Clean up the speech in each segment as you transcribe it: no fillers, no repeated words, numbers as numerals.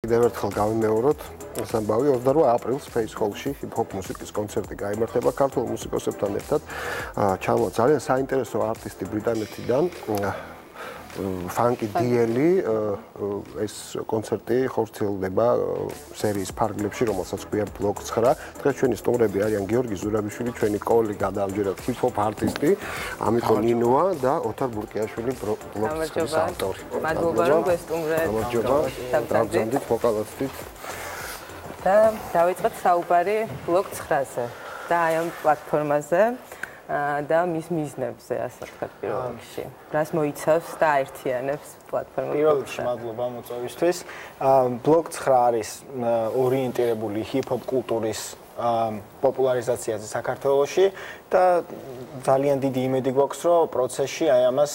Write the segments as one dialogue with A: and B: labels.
A: კიდევ ერთხელ გავიმეოროთ, ეს ამბავი 28 აპრილს Space Hall-ში ჰიპ-ჰოპ მუსიკის კონცერტი გაიმართება ქართულ მუსიკოსებთან ერთად. ჩამოვა ძალიან საინტერესო არტისტი ბრიტანეთიდან. FUNKY DL-ი ეს კონცერტი ხორციელდება სერიის ფარგლებში, რომელსაც ქვია ბლოკ 9. დღეს ჩვენი სტუმრები არიან გიორგი ზურაბიშვილი, ჩვენი კოლეგა და ამჯერად ჰიპ-ჰოპ არტისტი, ამიკო ნინუა და ოთარ ბურკიაშვილი ბლოკ 9-ის ავტორი.
B: მადლობა რომ გვესტუმრეთ.
A: დავზრდით, მოკალათით.
B: და დავიწყეთ საუბარი ბლოკ 9-ზე და აი ამ პლატფორმაზე. და მის მიზნებზე, ასე ვთქვათ, პირველ რიგში. რას მოიცავს და აერთიანებს პლატფორმა?
C: პირველ რიგში მადლობა მოწვევისთვის. ბლოკ 9 არის ორიენტირებული ჰიპ-ჰოპ კულტურის პოპულარიზაციაზე საქართველოში და ძალიან დიდი იმედი გვაქვს, რომ პროცესში აი ამას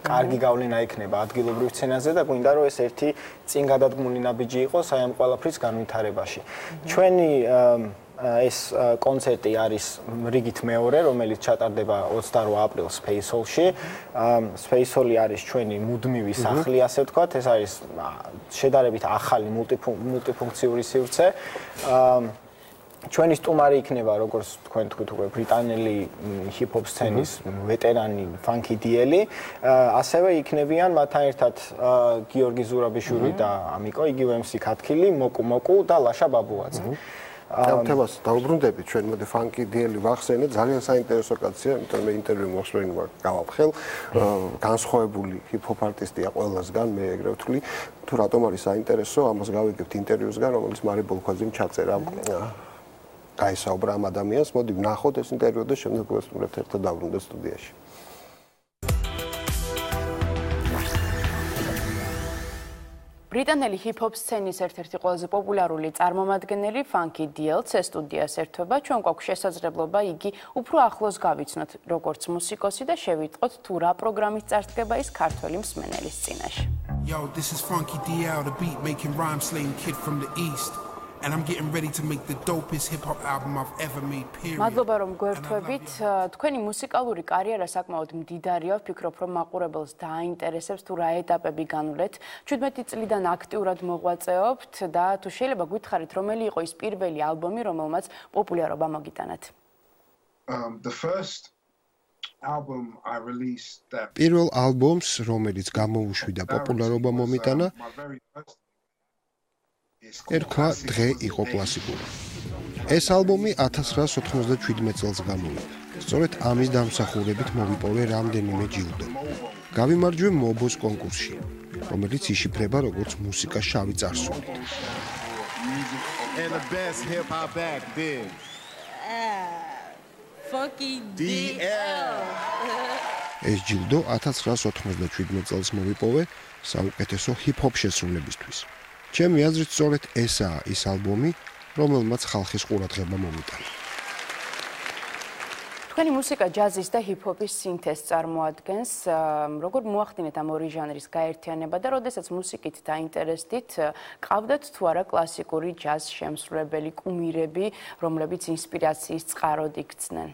C: კარგი გავლენა ექნება ადგილობრივ სცენაზე და გვინდა რომ ეს ერთი წინ გადადგმული ნაბიჯი იყოს აი ამ ყველაფრის განვითარებაში. ჩვენი ეს კონცერტი არის რიგით მეორე, რომელიც ჩატარდება 28 აპრილს Space Hall-ში. Space Hall-ი არის ჩვენი მუდმივი სახლი, ასე ვთქვათ. ეს არის შედარებით ახალი მულტიფუნქციური სივრცე. ჩვენი სტუმარი იქნება, როგორც თქვენ თქვით უკვე, ბრიტანელი ჰიპ-ჰოპ სცენის ვეტერანი FUNKY DL-ი. ასევე იქნებიან მათთან ერთად გიორგი ზურაბიშვილი და ამიკო, იგივე MC ქათქილი, მოკუ და ლაშა ბაბუაძე.
A: ამ თემას დავუბრუნდებით, ჩვენ მოდი FUNKY DL-ი ვახსენეთ, ძალიან საინტერესო კაცია, იმიტომ მე ინტერვიუ მოხსნილი გავაფხელ. განსხვავებული ჰიპ-ჰოპ არტისტია ყველასგან, მე ეგრე ვთვლი, თუ რატომ არის საინტერესო, ამას გავიგებთ ინტერვიუსგან, რომელიც მარი ბოლქვაძემ ჩაწერა. გაისაუბრა ამ ადამიანს, მოდი ვნახოთ ეს ინტერვიუ და შემდეგ ვესტუმრებთ ერთად დავბრუნდეთ სტუდიაში.
D: ბრიტანელი ჰიპ-ჰოპ სცენის ერთ-ერთი ყველაზე პოპულარული წარმომადგენელი FUNKY DL-ს სტუდიას ერთვება. ჩვენ გვაქვს შესაძლებლობა იგი უფრო ახლოს გავიცნოთ, როგორც მუსიკოსი და შევიტყოთ თუ რა პროგრამის წარსდგება ის ქართველი მსმენელის წინაშე.
E: Yo, this is FUNKY DL, the beat making rhyme slaying kid from the east. And I'm getting ready to make the dopest hip-hop album I've ever made, period.
D: მადლობა რომ გვერთვებით. თქვენი მუსიკალური კარიერა საკმაოდ მდიდარია. ვფიქრობ რომ მაყურებელს დააინტერესებს თუ რა ეტაპები განვლეთ. 17 წლიდან აქტიურად მოღვაწეობთ და თუ შეიძლება გითხარით რომელი იყო ის პირველი ალბომი, რომელმაც პოპულარობა მოგიტანათ?
E: The first album I released that
A: პირველ ალბომს, რომელიც გამოუშვიდა პოპულარობა მომიტანა, ერქვა დღე იყო კლასიკური. ეს ალბომი 1997 წელს გამოვიდა. სწორედ ამის დამსახურებით მოვიპოვე რამდენიმე ჯილდო. გავიმარჯვე მობოს კონკურსში, რომელიც იშიფრება როგორც მუსიკა შავი წარსულით.
F: And the best hip hop act did.
B: FUNKY DL.
A: ეს ჯილდო 1997 წელს მოვიპოვე საუკეთესო ჰიპ-ჰოპ შესრულებისთვის. ჩემი აზრით სწორედ ესაა ის ალბომი, რომელმაც ხალხის ყურადღება მომიტანა.
D: თქვენი მუსიკა ჯაზის და ჰიპ-ჰოპის სინთეზს წარმოადგენს. როგორ მოახდინეთ ამ ორი ჟანრის გაერთიანება და როდესაც მუსიკით დაინტერესდით, ყავდათ თუ არა კლასიკური ჯაზ შემსრულებელი კუმირები, რომლებიც ინსპირაციის წყაროდ იქცნენ?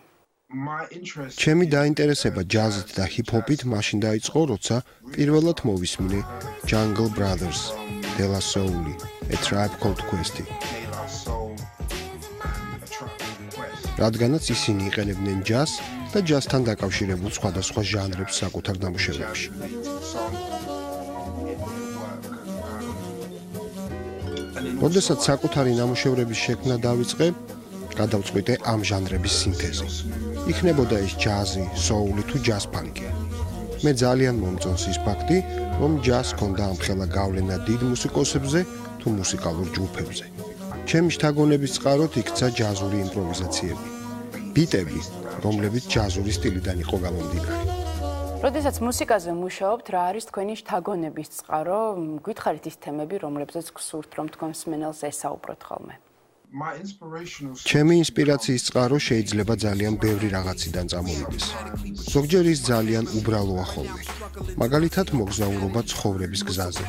A: ჩემი დაინტერესება ჯაზით და ჰიპ-ჰოპით მაშინ დაიწყო, როცა პირველად მოვისმინე Jungle Brothers, De La Soul, A Tribe Called Quest. რადგანაც ისინი იყენებდნენ ჯაზს და ჯაზთან დაკავშირებულ სხვადასხვა ჟანრებს საკუთარ ნამუშევრებში. როდესაც საკუთარი ნამუშევრების შექმნა დავიწყე, გადავწყვიტე ამ ჟანრების სინთეზი. იქნებოდა ეს ჯაზი, soul-ი თუ ჯაზ ფანკი. მე ძალიან მომწონს ის ფაქტი, რომ ჯაზს ჰქონდა ამხელა გავლენა დიდ მუსიკოსებზე თუ მუსიკალურ ჯგუფებზე. ჩემი შთაგონების წყაროდ იქცა ჯაზური იმპროვიზაციები, ბიტები, რომლებიც ჯაზური სტილიდან იყო გამომდინარე.
D: როდესაც მუსიკაზე მუშაობთ, რა არის თქვენი შთაგონების წყარო? გითხარით ის თემები, რომლებზეც გსურთ, რომ თქვენ მსმენელს ესაუბროთ ხოლმე?
A: ჩემი ინსპირაციის წყარო შეიძლება ძალიან ბევრი რაღაციდან წამოვიდეს. ზოგჯერ ის ძალიან უბრალოა ხოლმე. მაგალითად, მოგზაურობა ცხოვრების გზაზე.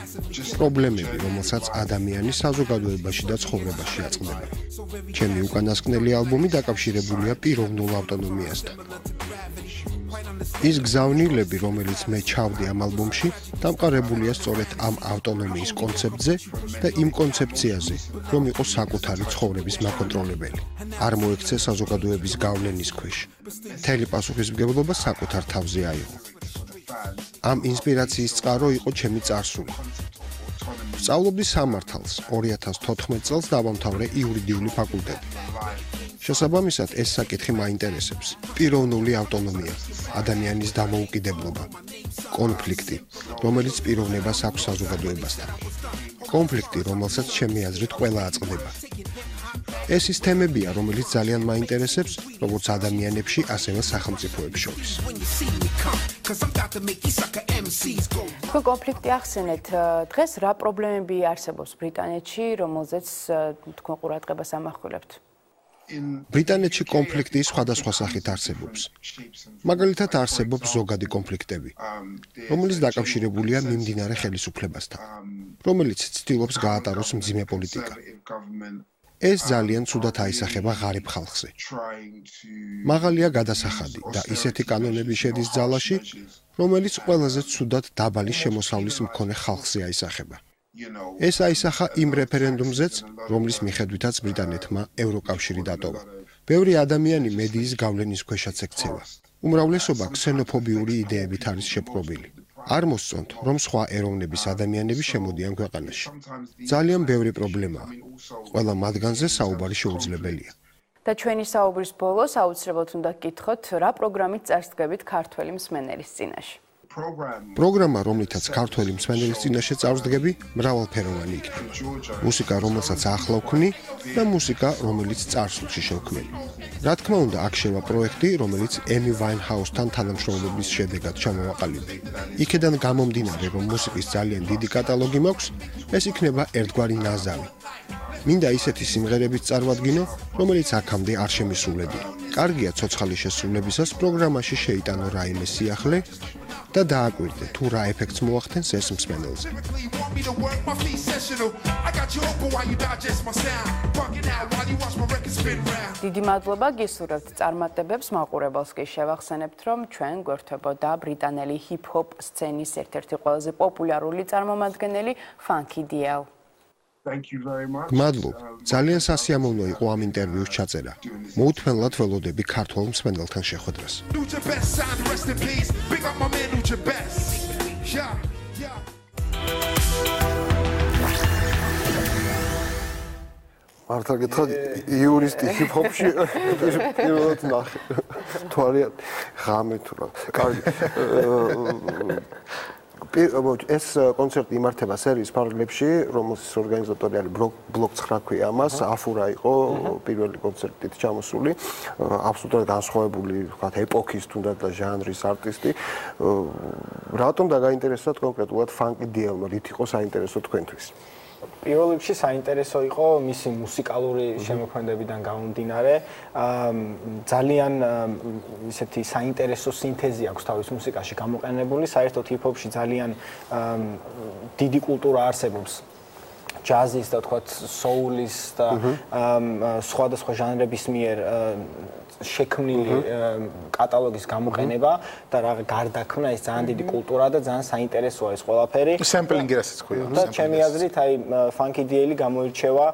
A: პრობლემები, რომელსაც ადამიანი საზოგადოებაში და ცხოვრებაში აწყდება. ჩემი უკანასკნელი ალბომი დაკავშირებულია პიროვნულ ავტონომიასთან. ის გზავნილები, რომელიც მე ჩავდი ამ ალბომში, დამყარებულია სწორედ ამ ავტონომიის კონცეფტზე და იმ კონცეფციაზე, რომ იყო საკუთარი ცხოვრების მაკონტროლებელი. არ მოექცე საზოგადოების გავლენის ქვეშ. მთელი პასუხისმგებლობა საკუთარ თავზე აიღო. ამ ინსპირაციის წყარო იყო ჩემი წარსული. სწავლობდი სამართალს, 2014 წელს დავამთავრე იურიდიული ფაკულტეტი. შესაბამისად, ეს საკითხი მაინტერესებს. პიროვნული ავტონომია, ადამიანის დამოუკიდებლობა, კონფლიქტი, რომელიც პიროვნებას აქვს საზოგადოებასთან. კონფლიქტი, რომელსაც ჩემი აზრით ყველა აწყდება. ეს ის თემებია, რომელიც ძალიან მაინტერესებს, როგორც ადამიანებში, ასევე სახელმწიფოებს შორის.
D: თუ კონფლიქტი ახსენეთ, დღეს რა პრობლემები არსებობს ბრიტანეთში, რომელზეც თქვენ ყურადღებას ამახვილებთ?
A: ბრიტანეთში კონფლიქტი სხვადასხვა სახით არსებობს. მაგალითად, არსებობს ზოგადი კონფლიქტები, რომელიც დაკავშირებულია მიმდინარე ხელისუფლებასთან, რომელიც ცდილობს გაატაროს მძიმე პოლიტიკა. ეს ძალიან ცუდად აისახება ღარიბ ხალხზე. მაღალია გადასახადი და ისეთი კანონები შედის ძალაში, რომელიც ყველაზე ცუდად დაბალი შემოსავლის მქონე ხალხზე აისახება. ეს აისახა იმ რეფერენდუმზეც, რომლის მიხედვითაც ბრიტანეთმა ევროკავშირი დატოვა. ბევრი ადამიანი მედიის გავლენის ქვეშაც ექცევა. უმრავლესობა ქსენოფობიური იდეებით არის შეპყრობილი. არ მოსწონთ, რომ სხვა ეროვნების ადამიანები შემოდიან ქვეყანაში. ძალიან ბევრი პრობლემაა. ყველა მათგანზე საუბარი შეუძლებელია.
D: და ჩვენი საუბრის ბოლოს აუცილებლად უნდა გკითხოთ, რა პროგრამით წარსდგებით ქართველი მსმენელის წინაშე.
A: პროგრამა, რომლითაც ქართველი მსმენელის წინაშე წარსდგები, მრავალფეროვანი იქნება. მუსიკა, რომელსაც ახლა ვქმნი და მუსიკა, რომელიც წარსულში შევქმნი. რა თქმა უნდა, აქ შევა პროექტი, რომელიც ემი ვაინჰაუსთან თანამშრომლობის შედეგად ჩამოვაყალიბე. იქედან გამომდინარე, რომ მუსიკის ძალიან დიდი კატალოგი მაქვს, ეს იქნება ერთგვარი ნაზავი. მინდა ისეთი სიმღერებით წარმოვადგინო, რომელიც აქამდე არ შემისრულებია. კარგია ცოცხალი შესრულებისას პროგრამაში შეიტანო რაიმე სიახლე და დააკვირდე, თუ რა ეფექტს მოახდენს ეს მსმენელზე.
D: დიდი მადლობა, გისურვებთ წარმატებებს, მაყურებელს კი შევახსენებთ, რომ ჩვენ გვერდებოდა ბრიტანელი ჰიპ-ჰოპ სცენის ერთ-ერთი ყველაზე პოპულარული წარმომადგენელი FUNKY DL.
A: მადლობ, ძალიან სასიამოვნო იყო ამ ინტერვიუს ჩაწერა. მოუთმენლად ველოდები ქართველ მსმენელთან შეხვედრას.
G: მართლა გითხრათ, იურისტი ჰიპ-ჰოპში პირველად ნახე. თუ არის ღამე თუ რა. კარგი. ეს კონცერტი იმართება სერიის ფარგლებში, რომელის ორგანიზატორი არის ბლოკ 9 ქვია ამას, აფურა იყო პირველი კონცერტით ჩამოსული, აბსოლუტურად განსხვავებული, ვთქვათ, ეპოქის თუნდაც და ჟანრის არტისტი. რატომ დაგაინტერესოთ კონკრეტულად FUNKY DL-მა, რით იყო საინტერესო თქვენთვის?
C: პირველ რიგში საინტერესო იყო მისი მუსიკალური შემოქმედებიდან გამომდინარე. ძალიან ისეთი საინტერესო სინთეზი აქვს თავის მუსიკაში გამოყენებული. საერთოდ ჰიპ-ჰოპში ძალიან დიდი კულტურა არსებობს. ჯაზის და თქვათ სოულის და სხვადასხვა ჟანრების მიერ შექმნილი კატალოგის გამოყენება და რა გარდაქმნა ეს ძალიან დიდი კულტურა და ძალიან საინტერესოა ეს ყველაფერი.
H: სემპლინგი რასაც ქვია.
C: და ჩემი აზრით, აი FUNKY DL-ი გამოირჩევა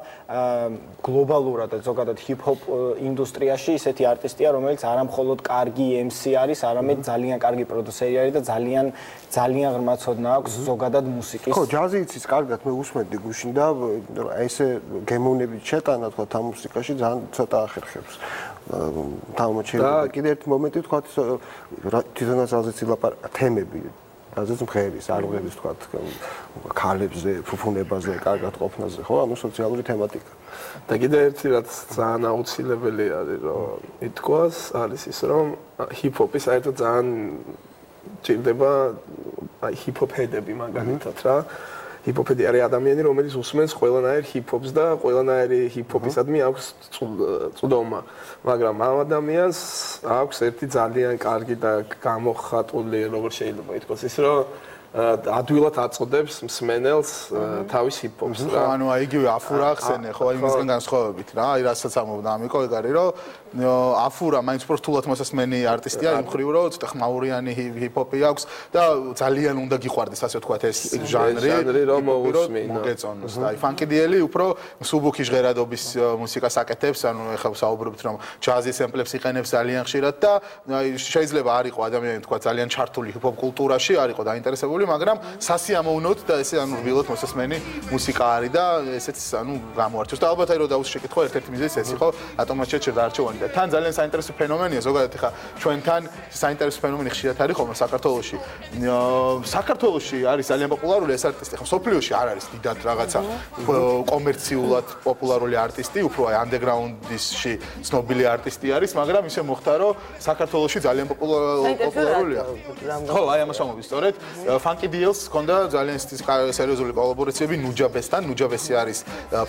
C: გლობალურად და ზოგადად ჰიპ-ჰოპ ინდუსტრიაში ისეთი არტისტია, რომელიც არა მხოლოდ კარგი MC არის, არამედ ძალიან კარგი პროდიუსერი არის და ძალიან ღრმა ცოდნა აქვს ზოგადად მუსიკის.
G: ხო, ჯაზი იცის კარგად, მე უსმენდი გუშინ და ესე გემოვნებით შეტანა თქვა ამ მუსიკაში ძალიან ცოტა ახერხებს. თავმოჩერდა კიდე ერთი მომენტი თქვა თვითონაც რაზეც ილაპარაკა თემები რაზეც მღერის არღების თქვა ქალებზე ფუფუნებაზე კარგად ყოფნაზე ხო ანუ სოციალური თემატიკა
I: და კიდე ერთი რაც ძალიან აუცილებელი არის რომ ითქვას არის ის რომ ჰიპ-ჰოპი საერთოდ ძალიან ჭირდება აი ჰიპ-ჰოპედები მაგალითად რა ჰიპ-ჰოპედი არის ადამიანი რომელიც უსმენს ყველანაირ ჰიპ-ჰოპს და ყველანაირი ჰიპ-ჰოპისადმი აქვს წვდომა მაგრამ ამ ადამიანს აქვს ერთი ძალიან კარგი და გამოხატული როგორ შეიძლება ითქვას ის რომ ადვილად აწოდებს მსმენელს თავის ჰიპ-ჰოპს რა.
H: ანუ იგივე აფურა ახსენე, ხო, იმისგან განსხვავებით რა. აი რასაც ამბობდა ამიკო ეგ არის, რომ აფურა მაინც უფრო რთულად მოსასმენი არტისტია, იმ ხრივ რომ ცოტა ხმაურიანი ჰიპ-ჰოპი აქვს და ძალიან უნდა გიყვარდეს ასე ვთქვათ ეს ჟანრი,
I: რომ მოусმინო.
H: მოგეწონოს. და აი ფანკი დიელი უფრო მსუბუქი ჟღერადობის მუსიკას აკეთებს, ანუ ეხლა ვსაუბრობთ რომ ჯაზის სემპლებს იყენებს ძალიან ხშირად და აი შეიძლება არ იყო ადამიანი თქვა ძალიან ჩართული ჰიპ-ჰოპ კულტურაში, არ იყო დაინტერესებული, მაგრამ სასიამოვნოდ და ესე ანუ რბილად მოსასმენი მუსიკა არის და ესეც ანუ გამოარჩევს. და ალბათ აი რომ დაუს შეკითხვა ერთ-ერთი მიზეზი ეს იყო ატომატურად შეერჩევანი და თან ძალიან საინტერესო ფენომენია ზოგადად ეხლა ჩვენთან საინტერესო ფენომენი ხშირად არის ხოლმე საქართველოში. საქართველოში არის ძალიან პოპულარული ეს არტისტი, ხო სოფლიოში არ არის დიდად რაღაცა კომერციულად პოპულარული არტისტი, უფრო აი ანდერგრაუნდში ცნობილი არტისტი არის, მაგრამ ისე მოხდა რომ საქართველოში ძალიან პოპულარულია. ხო, აი ამას ვამბობ სწორედ. ფანკი დიელს ჰქონდა ძალიან სერიოზული კოლაბორაციები ნუჯაბესთან. ნუჯაბესი არის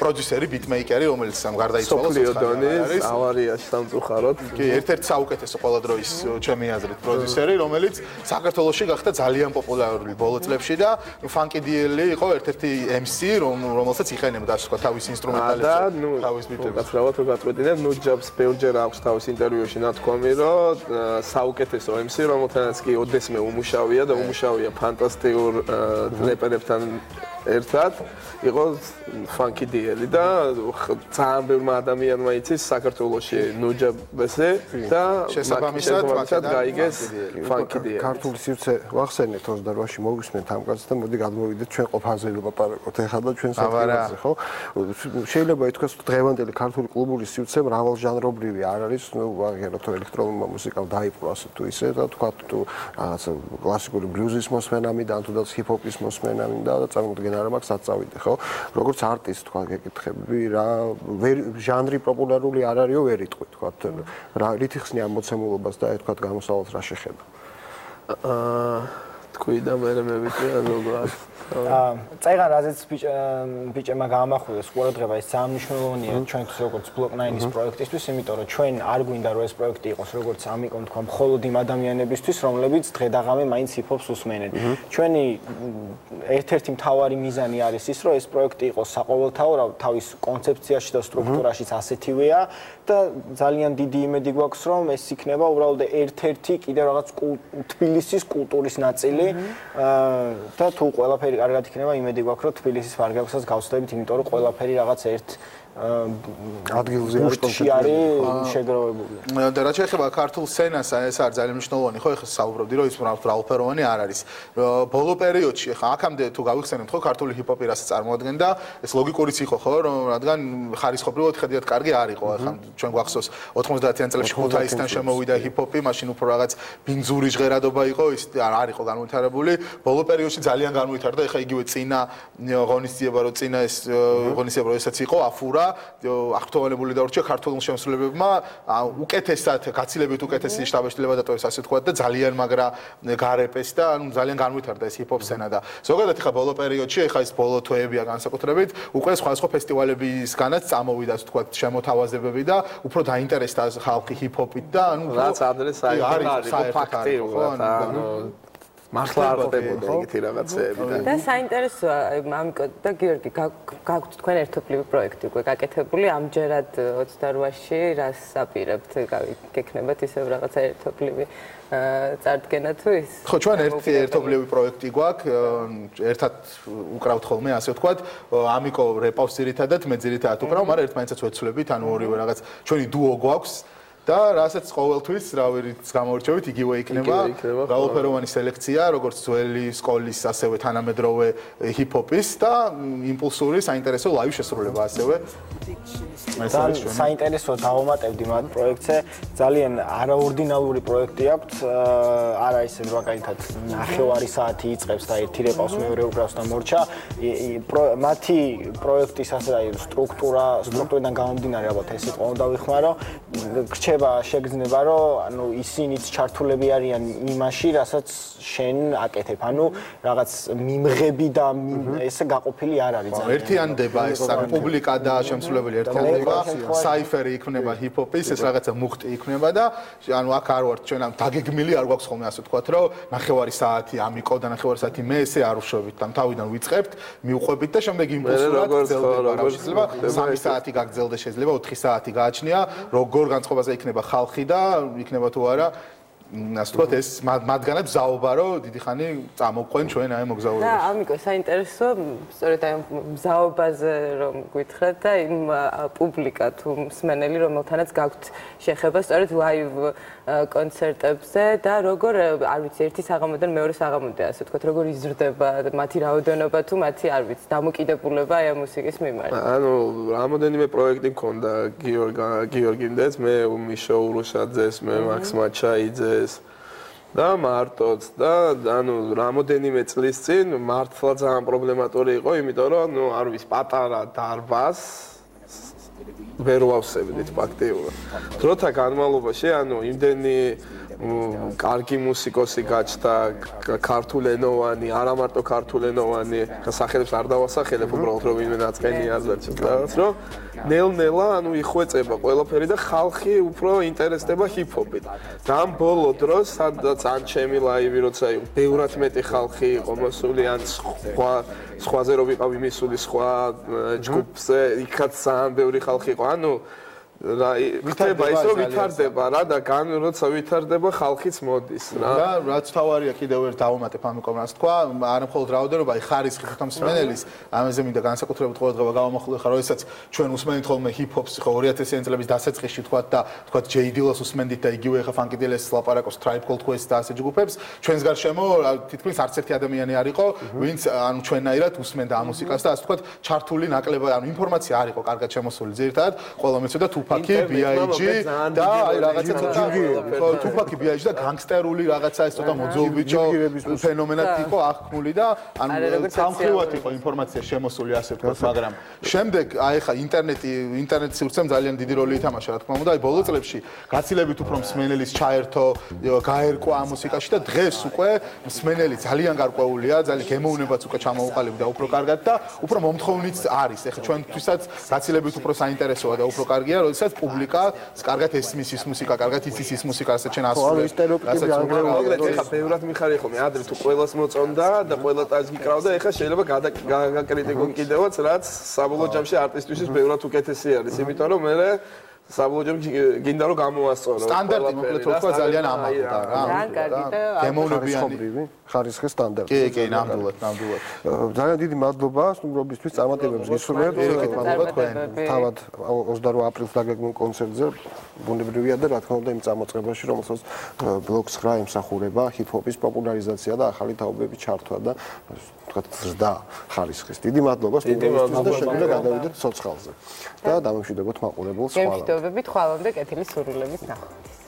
H: პროდიუსერი, ბიტმეიკერი, რომელიც გარდაიცვალა
I: სოფლიოდონის ავარიაში სამწუხაროდ.
H: კი, ერთ-ერთი საუკეთესო ყველა დროის ჩემი აზრით პროდიუსერი, რომელიც საქართველოში გახდა ძალიან პოპულარული ბოლო წლებში და ფანკი დიელი იყო ერთ-ერთი MC, რომელსაც იყენებდა ასე ვთქვათ თავის ინსტრუმენტალებს, თავის ბიტებს.
I: კაცრავად რო გაწყვეტინებ, ნუჯაბს ბევრჯერ აქვს თავის ინტერვიუში ნათქვამი, რომ საუკეთესო MC, რომელთანაც კი ოდესმე უმუშავია და უმუშავია ფანტასტიკურ რეპერებთან ერთად იყო ფანკი დიელი და ძალიან ბევრმა ადამიანმა იცის საქართველოში ნუჯაბესე და
H: შესაბამისად
I: გაიგეს ფანკი დიელი.
G: ქართული სივრცე ვახსენეთ 28-ში მოვისმენთ ამ კაცს და მოდი გადმოვიდეთ ჩვენ ყოფაზე ვილაპარაკოთ ეხლა და ჩვენ საკითხებზე ხო? შეიძლება ითქვას დღევანდელი ქართული კლუბური სივრცე მრავალჟანრობრივი არ არის, ნუ ვაღიაროთ ელექტრონულმა მუსიკამ დაიპყრო ასე თუ ისე და თქვა თუ რაღაცა კლასიკური ბლუზის მოსმენამიდან თუნდაც ჰიპ-ჰოპის მოსმენამიდან და წარმოგვიდგენ არ მაქვს აწავიდე ხო? როგორც არტისტ თქვა გეკითხები რა ჟანრი პოპულარული არ არისო ვერ იტყვი თქვა რა რითი ხსნი ამ მოცემულობას და თქვა გამოსავალს რა შეხედა
I: თქვი და მე მევიწია როგორ
C: წეგან რაზეც ბიჭებმა გაამახვილეს ყურადღება ის ძალიან მნიშვნელოვანია ჩვენთვის როგორც Block 9-ის პროექტისთვის, იმიტომ რომ ჩვენ არ გვინდა რომ ეს პროექტი იყოს როგორც ამიკომ თქვა მხოლოდ იმ ადამიანებისთვის, რომლებიც დღე-დაღამე მაინც ჰიპ-ჰოპს უსმენენ. ჩვენი ერთ-ერთი მთავარი მიზანი არის ის, რომ ეს პროექტი იყოს საყოველთაო, თავის კონცეფციაში და სტრუქტურაშიც ასეთივეა და ძალიან დიდი იმედი გვაქვს, რომ ეს იქნება უბრალოდ ერთ-ერთი კიდევ რაღაც თბილისის კულტურის ნაწილი და თუ ყველაფერი კარგად იქნება, იმედი გვაქვს, რომ თბილისის ვარგაქსას გავსწრებით, იმიტომ რომ ყველაფერი რაღაც ერთ ადგილზე არის შეგროვებული.
H: და რაც შეეხება ქართულ სცენას, ეს არის ძალიან მნიშვნელოვანი, ხო, ეხლა საუბრობდი, რომ ის მრავალფეროვანი არ არის. ბოლო პერიოდში, ეხლა აქამდე თუ გავიხსენებთ, ხო, ქართული ჰიპ-ჰოპი რასაც წარმოადგენდა, ეს ლოგიკურიც იყო, ხო, რომ რადგან ხარისხობრივად ხედიათ კარგი არ იყო, ეხლა ჩვენ გვახსოვს 90-იან წლებში ქუთაისთან შემოვიდა ჰიპ-ჰოპი, მაშინ უფრო რაღაც ბინძური ჟღერადობა იყო, ის არ იყო განვითარებული. ბოლო პერიოდში ძალიან განვითარდა, ეხლა იგივე წინა ღონისძიება, რომ წინა ეს ღონისძიება როდესაც იყო აფურა აქტუალებული დაურჩა ქართულ შემსრულებლებმა უკეთესად გაცილებით უკეთესი შტაბეშტილება დატოვეს ასე თქვა და ძალიან მაგრა გარეპეს და ანუ ძალიან განვითარდა ეს ჰიპ-ჰოპ სცენა და ზოგადად ხა ბოლო პერიოდში ხა ეს ბოლო თვეებია განსაკუთრებით უკვე სხვა ფესტივალებისგანაც წამოვიდა ასე თქვა შემოთავაზებები და უფრო დაინტერესდა ხალხი ჰიპ-ჰოპით და ანუ
I: რაც ადრე საერთოდ ფაქტი ანუ მართლა არ ყოფილა ეგეთი რაღაცეები
B: და საინტერესოა ამიკო და გიორგი გაგვთ თქვენ ერთობლივი პროექტი უკვე გაკეთებული ამჯერად 28-ში რას აპირებთ გექნებათ ისევ რაღაცა ერთობლივი წარდგენა თუ ის
H: ხო ჩვენ ერთობლივი პროექტი გვაქვს ერთად უკრავთ ხოლმე ასე ვთქვათ ამიკო რეპავს ძირითადად მე ძირითადად უკრავ მაგრამ ერთმანეთსაც ვეცვლებით ანუ ორივე რაღაც ჩვენი დუო გვაქვს და რასაც ყოველთვის რავით გამორჩევით იგივე იქნება გაუფეროვანი სელექცია როგორც ძველი სკოლის ასევე თანამედროვე ჰიპ-ჰოპის და იმპულსური საინტერესო ლაივ შესრულება ასევე
C: საინტერესო დავამატებდი მათ პროექტზე ძალიან არაორდინალური პროექტი აქვს არა ისე მაგალითად 9 საათი იწყებს და ერთი რეპავს მეორე უკრავს და მორჩა მათი პროექტის ასე სტრუქტურიდან გამომდინარე ალბათ ესე ყო დავიხმარო შეგრძნება რომ ანუ ისინიც ჩართულები არიან იმაში, რასაც შენ აკეთებ. ანუ რაღაც მიმღები და ესე გაყოფილი არ არის.
H: ერთიანდება ეს პუბლიკა და შემსრულებელი შემსრულებელი ერთიანდება, საიფერი იქნება ჰიპ-ჰოპის, ეს რაღაცა მუხტი იქნება და ანუ აქ არ ვართ ჩვენ ამ დაგეგმილი არ გვაქვს ხოლმე ასე ვთქვათ, რომ ნახევარი საათი ამიკო და ნახევარი საათი მე ესე არ ვშოვით და თავიდან ვიწყებთ, მივყვებით და შემდეგ იმპულსურად გრძელდება. შეიძლება 3 საათი გაგრძელდეს, შეიძლება 4 საათი გააჩნია, როგორ განწყობაზე იქნება ხალხი და იქნება თუ არა ასე ვთქვათ ეს მათგანაც ზაობა რომ დიდი ხანი წამოვყვენ ჩვენ აი მოგზაურობას.
B: და ამიკო საინტერესო სწორედ აი ზაობაზე რომ გითხრათ და იმ პუბლიკა თუ მსმენელი რომელთანაც გაქვთ შეხება სწორედ ლაივ კონცერტებზე და როგორ არ ვიცი ერთი საღამოდან მეორე საღამომდე ასე ვთქვათ როგორ იზრდება მათი რაოდენობა თუ მათი არ ვიცი დამოკიდებულება აი ამ მუსიკის მიმართ.
I: ანუ რამოდენიმე პროექტი მქონდა გიორგინდეც მე მიშო ურუშაძეს მე მაქს მაჩაიძეს და მარტოც და ანუ რამოდენიმე წლის წინ მართლა ძალიან პრობლემატური იყო, იმიტომ რომ ნუ არ ვიცი პატარა დარბაზს ვერ ვავსებდით ფაქტიურად. დროთა განმავლობაში ანუ იმდენი კარგი მუსიკოსი გაჩნდა, ქართულენოვანი, არა მარტო ქართულენოვანი, სახელებს არ დავასახელებ, უბრალოდ რომ ვინმე ნაწყენი არ დარჩა რაღაც, რომ ნელ-ნელა ანუ იხვეწება ყველაფერი და ხალხი უფრო ინტერესდება ჰიპ-ჰოპით. და ამ ბოლო დროს, სადაც ან ჩემი ლაივი, როცა იყო, ბევრად მეტი ხალხი იყო მოსული, ან სხვაზე რო ვიყავი მისული სხვა ჯგუფზე, იქაც ძალიან ბევრი ხალხი იყო. ანუ ხდება ის რომ ვითარდება რა და როცა ვითარდება ხალხიც მოდის რა.
H: და რაც თავარია კიდევ ერთ დავუმატებ ამიკომ რას თქვა, არა მხოლოდ რაოდენობა, აი ხარისხი ხომ მსმენელის, ამაზე მინდა განსაკუთრებით ყოველდღიურად გავამახვილო ხარ, როდესაც ჩვენ უსმენთ ხოლმე ჰიპ-ჰოპს, ხო 2000-იანი წლების დასაწყისში თქვათ ჯეიდილოს უსმენდით და იგივე ხა ფანკი დილეს ლაპარაკობს ტრაიბ კოლდ კვესტ და ასე ჯგუფებს, ჩვენს გარშემო თითქმის არც ერთი ადამიანი არ იყო, ვინც ანუ ჩვენნაირად უსმენდა ამ მუსიკას და ასე თქვათ ჩართული ნაკლებად, ანუ ინფორმაცია არ იყო კარგად შემოსული ძირითადად, ყველა მეცოდა თუფაკი, BIG და აი რაღაცა თუფაკი BIG და განგსტერული რაღაცა ეს ცოტა მოძოლბიჭო ფენომენად იყო აღქმული და ანუ სამხრივად იყო ინფორმაცია შემოსული ასე ვთქვათ, მაგრამ შემდეგ აი ხა ინტერნეტის სივრცემ ძალიან დიდი როლი ითამაშა რა თქმა უნდა, აი ბოლო წლებში გაცილებით უფრო მსმენელის ჩაერთო, გაერკვა ამ მუსიკაში და დღეს უკვე მსმენელი ძალიან გარკვეულია, ძალიან გემოვნებაც უკვე ჩამოუყალიბდა უფრო კარგად და უფრო მომთხოვნიც არის. ეხლა ჩვენთვისაც გაცილებით უფრო საინტერესოა და უფრო კარგია, როდესაც პუბლიკა კარგად ესმის ის მუსიკა, კარგად იცის ის მუსიკა, რასაც ჩვენ ასრულებთ.
I: ეხლა ბევრად მიხარი ხომ ადრე თუ ყველას მოწონდა და ყველა ტაძ გიკრავდა, ეხლა შეიძლება გაკრიტიკონ კიდევაც, რაც საბოლოო ჯამში არტისტისთვის ბევრად უკეთესი არის, იმიტომ რომ მე საბოლოო ჯამში გინდა რომ გამოასწორო.
H: სტანდარტი მოკლედ რო თქვა ძალიან ამაღლდა რა. გემოვნებიანი
G: ხარისხის სტანდარტი.
H: კი, ნამდვილად.
G: ძალიან დიდი მადლობა სტუმრობისთვის, წარმატებებს გისურვებთ. თავად 28 აპრილს დაგეგმილ კონცერტზე ბუნებრივია და რა თქმა უნდა იმ წამოწყებაში, რომელსაც ბლოკს 9 ემსახურება, ჰიპ-ჰოპის პოპულარიზაცია და ახალი თაობების ჩართვა და თქვათ ზრდა ხარისხის. დიდი მადლობა სტუმრობისთვის და შეგვიძლია გადავიდეთ ცოცხალზე. და დამემშვიდობოთ მაყურებელს ხვალ.
B: გემშვიდობებით ხვალამდე კეთილი სურვილების ნახვას.